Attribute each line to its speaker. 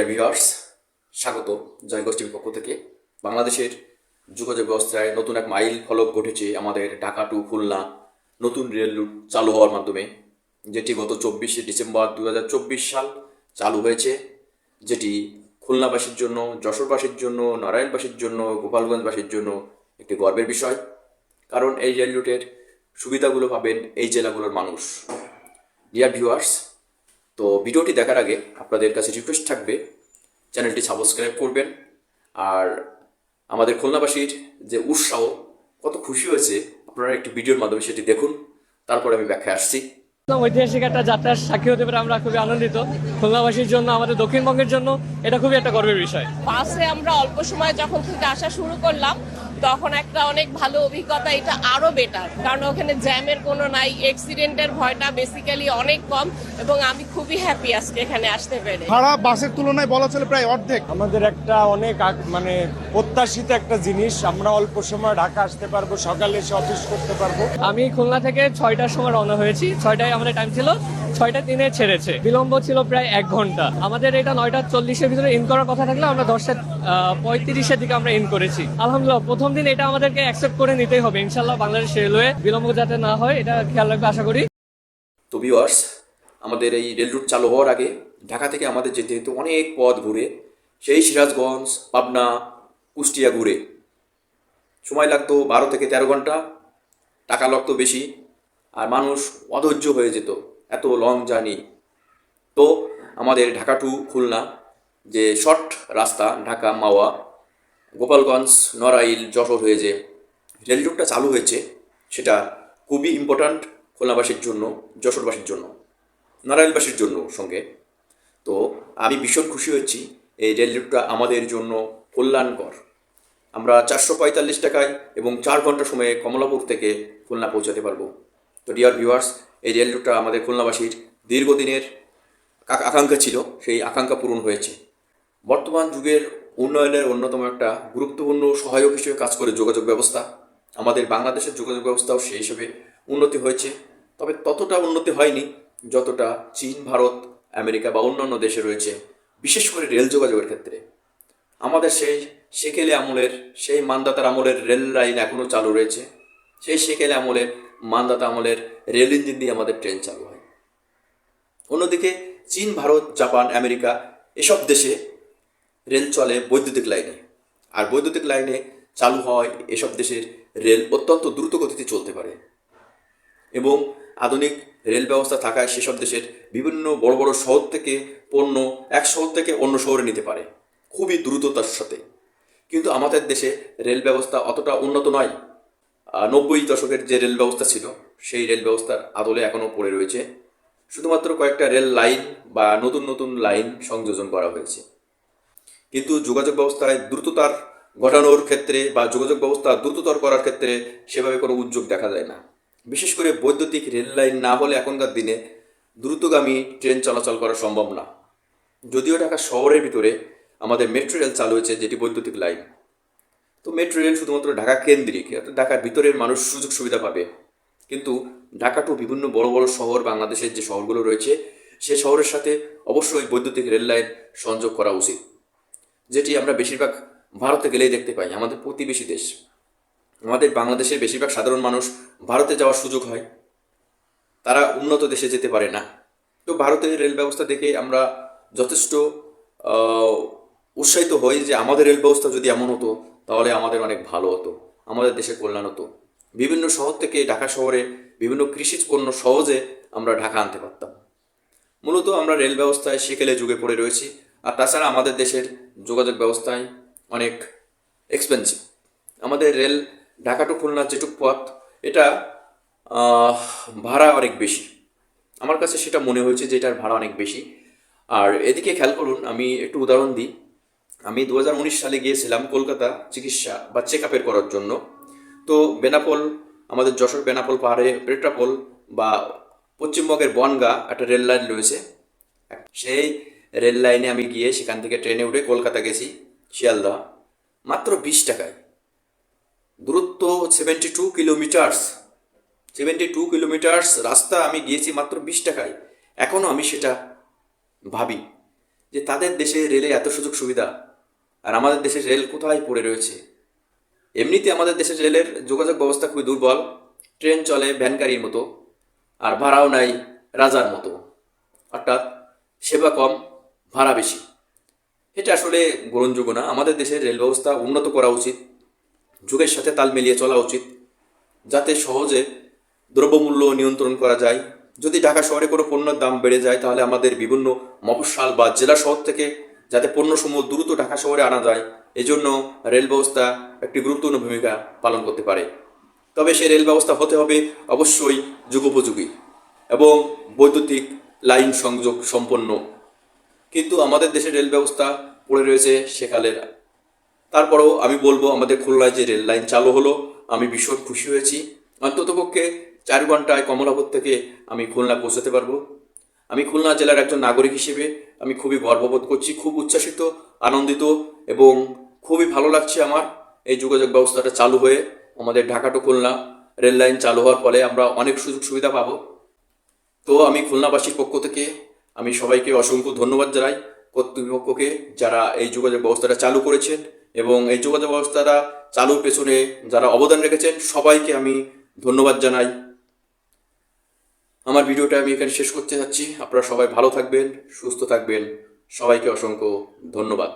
Speaker 1: Viewers, স্বাগত জয় গোষ্ঠীর পক্ষ থেকে। বাংলাদেশের যোগাযোগ ব্যবস্থায় নতুন এক মাইল ফলক ঘটেছে আমাদের ঢাকা টু খুলনা নতুন রেল রুট চালু হওয়ার মাধ্যমে, যেটি গত 24শে ডিসেম্বর 2024 সাল চালু হয়েছে, যেটি খুলনাবাসীর জন্য, যশোরবাসীর জন্য, নারায়ণবাসীর জন্য, গোপালগঞ্জবাসীর জন্য একটি গর্বের বিষয়। কারণ এই রেল রুটের সুবিধাগুলো পাবেন এই জেলাগুলোর মানুষ। ডিয়ার ভিউয়ার্স, তো ভিডিওটি দেখার আগে আপনাদের কাছে রিকোয়েস্ট থাকবে চ্যানেলটি সাবস্ক্রাইব করবেন। আর আমাদের খুলনাবাসীর যে উৎসাহ, কত খুশি হয়েছে আপনারা একটি ভিডিওর মাধ্যমে সেটি দেখুন, তারপরে আমি ব্যাখ্যায় আসছি।
Speaker 2: ঐতিহাসিক একটা যাত্রার সাক্ষী হতে পারে আমরা খুবই আনন্দিত। খুলনাবাসীর জন্য, আমাদের দক্ষিণবঙ্গের জন্য এটা খুবই একটা গর্বের বিষয়।
Speaker 3: বাসে আমরা অল্প সময় যখন থেকে আসা শুরু করলাম তখন একটা অনেক ভালো অভিজ্ঞতা, এটা আরো বেটার, কারণ ওখানে জ্যামের কোনো নাই, অ্যাক্সিডেন্টের ভয়টা বেসিক্যালি অনেক কম, এবং আমি খুবই হ্যাপি আজকে এখানে আসতে পেরে।
Speaker 4: ভাড়া বাসের তুলনায় বলা চলে প্রায় অর্ধেক।
Speaker 5: আমাদের একটা অনেক প্রত্যাশিত একটা জিনিস, আমরা অল্প সময় ঢাকা আসতে পারবো, সকালে এসে অফিস করতে পারবো।
Speaker 2: আমি খুলনা থেকে 6টার সময় রওনা হয়েছি। 6টায় আমাদের টাইম ছিল, 6টা 3 ছেড়েছে, বিলম্ব ছিল প্রায় 1 ঘন্টা। আমাদের এটা 9টা 40-এর ভিতরে ইন করার কথা থাকলে আমরা 10টা 35-এর দিকে আমরা ইন করেছি। আলহামদুলিল্লাহ, প্রথম দিন এটা আমাদেরকে অ্যাকসেপ্ট করে নিতেই হবে। ইনশাল্লাহ বাংলাদেশ রেলওয়ে বিলম্ব যাতে না হয় এটা খেয়াল রাখবে আশা করি।
Speaker 1: তো ভিউয়ার্স, আমাদের এই রেল রুট চালু হওয়ার আগে ঢাকা থেকে আমাদের যেতে হতো অনেক পথ ঘুরে, সেই সিরাজগঞ্জ, পাবনা, কুষ্টিয়া ঘুরে সময় লাগতো 12 থেকে 13 ঘন্টা, টাকা লাগতো বেশি, আর মানুষ অধৈর্য হয়ে যেত এত লং জার্নি। তো আমাদের ঢাকা টু খুলনা যে শর্ট রাস্তা, ঢাকা, মাওয়া, গোপালগঞ্জ, নড়াইল, যশোর হয়ে যে রেল রুটটা চালু হয়েছে, সেটা খুবই ইম্পর্ট্যান্ট খুলনাবাসীর জন্য, যশোরবাসীর জন্য, নারায়ণবাসীর জন্য সঙ্গে। তো আমি ভীষণ খুশি হচ্ছি, এই রেল রুটটা আমাদের জন্য কল্যাণকর। আমরা 445 টাকায় এবং 4 ঘন্টা সময়ে কমলাপুর থেকে খুলনা পৌঁছাতে পারবো। তো ডিয়ার ভিউয়ার্স, এই রেল রুটটা আমাদের খুলনাবাসীর দীর্ঘদিনের আকাঙ্ক্ষা ছিল, সেই আকাঙ্ক্ষা পূরণ হয়েছে। বর্তমান যুগের উন্নয়নের অন্যতম একটা গুরুত্বপূর্ণ সহায়ক হিসেবে কাজ করে যোগাযোগ ব্যবস্থা। আমাদের বাংলাদেশের যোগাযোগ ব্যবস্থাও সেই হিসেবে উন্নতি হয়েছে, তবে ততটা উন্নতি হয়নি যতটা চীন, ভারত, আমেরিকা বা অন্যান্য দেশে রয়েছে, বিশেষ করে রেল যোগাযোগের ক্ষেত্রে। আমাদের সেই সেকেলে আমলের, সেই মানদাতার আমলের রেল লাইন এখনও চালু রয়েছে। সেই সেকেলে আমলের, মানদাতা আমলের রেল ইঞ্জিন দিয়ে আমাদের ট্রেন চালু হয়। অন্যদিকে চীন, ভারত, জাপান, আমেরিকা এসব দেশে রেল চলে বৈদ্যুতিক লাইনে, আর বৈদ্যুতিক লাইনে চালু হয় এসব দেশের রেল অত্যন্ত দ্রুত গতিতে চলতে পারে, এবং আধুনিক রেল ব্যবস্থা থাকায় সেসব দেশের বিভিন্ন বড় বড় শহর থেকে পণ্য এক শহর থেকে অন্য শহরে নিতে পারে খুবই দ্রুততার সাথে। কিন্তু আমাদের দেশে রেল ব্যবস্থা অতটা উন্নত নয়। 90 দশকের যে রেল ব্যবস্থা ছিল, সেই রেল ব্যবস্থার আদলে এখনও পড়ে রয়েছে। শুধুমাত্র কয়েকটা রেল লাইন বা নতুন নতুন লাইন সংযোজন করা হয়েছে, কিন্তু যোগাযোগ ব্যবস্থায় দ্রুততার ঘটানোর ক্ষেত্রে বা যোগাযোগ ব্যবস্থা দ্রুততর করার ক্ষেত্রে সেভাবে কোনো উদ্যোগ দেখা যায় না। বিশেষ করে বৈদ্যুতিক রেল লাইন না হলে এখনকার দিনে দ্রুতগামী ট্রেন চলাচল করা সম্ভব না। যদিও ঢাকা শহরের ভিতরে আমাদের মেট্রো রেল চালু হয়েছে, যেটি বৈদ্যুতিক লাইন। তো মেট্রো রেল শুধুমাত্র ঢাকা কেন্দ্রিক, ঢাকার ভিতরের মানুষ সুযোগ সুবিধা পাবে, কিন্তু ঢাকা টু বিভিন্ন বড় বড় শহর, বাংলাদেশের যে শহরগুলো রয়েছে, সে শহরের সাথে অবশ্যই বৈদ্যুতিক রেল লাইন সংযোগ করা উচিত, যেটি আমরা বেশিরভাগ ভারতে গেলেই দেখতে পাই। আমাদের প্রতিবেশী দেশ, আমাদের বাংলাদেশের বেশিরভাগ সাধারণ মানুষ ভারতে যাওয়ার সুযোগ হয়, তারা উন্নত দেশে যেতে পারে না। তো ভারতের রেল ব্যবস্থা দেখে আমরা যথেষ্ট উৎসাহিত হই যে আমাদের রেল ব্যবস্থা যদি এমন হতো তাহলে আমাদের অনেক ভালো হতো, আমাদের দেশে কল্যাণ হতো। বিভিন্ন শহর থেকে ঢাকা শহরে বিভিন্ন কৃষিজ পণ্য সহজে আমরা ঢাকা আনতে পারতাম। মূলত আমরা রেল ব্যবস্থায় সেকেলে যুগে পড়ে রয়েছি, আর তাছাড়া আমাদের দেশের যোগাযোগ ব্যবস্থায় অনেক এক্সপেন্সিভ। আমাদের রেল ঢাকা টু খুলনার যেটুক পথ, এটা ভাড়া অনেক বেশি। আমার কাছে সেটা মনে হয়েছে যে এটার ভাড়া অনেক বেশি। আর এদিকে খেয়াল করুন, আমি একটু উদাহরণ দিই। আমি 2019 সালে গিয়েছিলাম কলকাতা চিকিৎসা বা চেক আপের করার জন্য। তো বেনাপোল, আমাদের যশোর বেনাপোল পাহাড়ে পেট্রাপোল বা পশ্চিমবঙ্গের বনগাঁ একটা রেল লাইন রয়েছে। সেই রেল লাইনে আমি গিয়ে সেখান থেকে ট্রেনে উঠে কলকাতা গেছি, শিয়ালদা, মাত্র 20 টাকায়। দূরত্ব 72 কিলোমিটার্স রাস্তা আমি গিয়েছি মাত্র 20 টাকায়। এখনও আমি সেটা ভাবি যে তাদের দেশে রেলে এত সুযোগ সুবিধা, আর আমাদের দেশের রেল কোথায় পড়ে রয়েছে। এমনিতে আমাদের দেশের রেলের যোগাযোগ ব্যবস্থা খুবই দুর্বল। ট্রেন চলে ভ্যান গাড়ির মতো, আর ভাড়াও নাই রাজার মতো, অর্থাৎ সেবা কম ভাড়া বেশি। এটা আসলে গ্রহণযোগ্য না। আমাদের দেশের রেল ব্যবস্থা উন্নত করা উচিত, যুগের সাথে তাল মিলিয়ে চলা উচিত, যাতে সহজে দ্রব্যমূল্য নিয়ন্ত্রণ করা যায়। যদি ঢাকা শহরে কোনো পণ্যের দাম বেড়ে যায়, তাহলে আমাদের বিভিন্ন মফস্বল বা জেলা শহর থেকে যাতে পণ্যসমূহ দ্রুত ঢাকা শহরে আনা যায়, এজন্য রেল ব্যবস্থা একটি গুরুত্বপূর্ণ ভূমিকা পালন করতে পারে। তবে সেই রেল ব্যবস্থা হতে হবে অবশ্যই যুগোপযোগী এবং বৈদ্যুতিক লাইন সংযোগ সম্পন্ন। কিন্তু আমাদের দেশের রেল ব্যবস্থা পড়ে রয়েছে সেকালের। তারপরেও আমি বলবো, আমাদের খুলনায় যে রেল লাইন চালু হলো, আমি ভীষণ খুশি হয়েছি। অন্ততপক্ষে 4 ঘন্টায় কমলাপুর থেকে আমি খুলনা পৌঁছাতে পারবো। আমি খুলনা জেলার একজন নাগরিক হিসেবে আমি খুবই গর্ববোধ করছি, খুব উচ্ছ্বাসিত, আনন্দিত এবং খুবই ভালো লাগছে আমার এই যোগাযোগ ব্যবস্থাটা চালু হয়ে। আমাদের Dhaka to Khulna rail line চালু হওয়ার ফলে আমরা অনেক সুযোগ সুবিধা পাবো। তো আমি খুলনাবাসীর পক্ষ থেকে আমি সবাইকে অসংখ্য ধন্যবাদ জানাই, কর্তৃপক্ষকে যারা এই যোগাযোগ ব্যবস্থাটা চালু করেছেন এবং এই যোগাযোগ ব্যবস্থাটা চালুর পেছনে যারা অবদান রেখেছেন সবাইকে আমি ধন্যবাদ জানাই। আমার ভিডিওটা আমি এখানে শেষ করতে যাচ্ছি। আপনারা সবাই ভালো থাকবেন, সুস্থ থাকবেন। সবাইকে অসংখ্য ধন্যবাদ।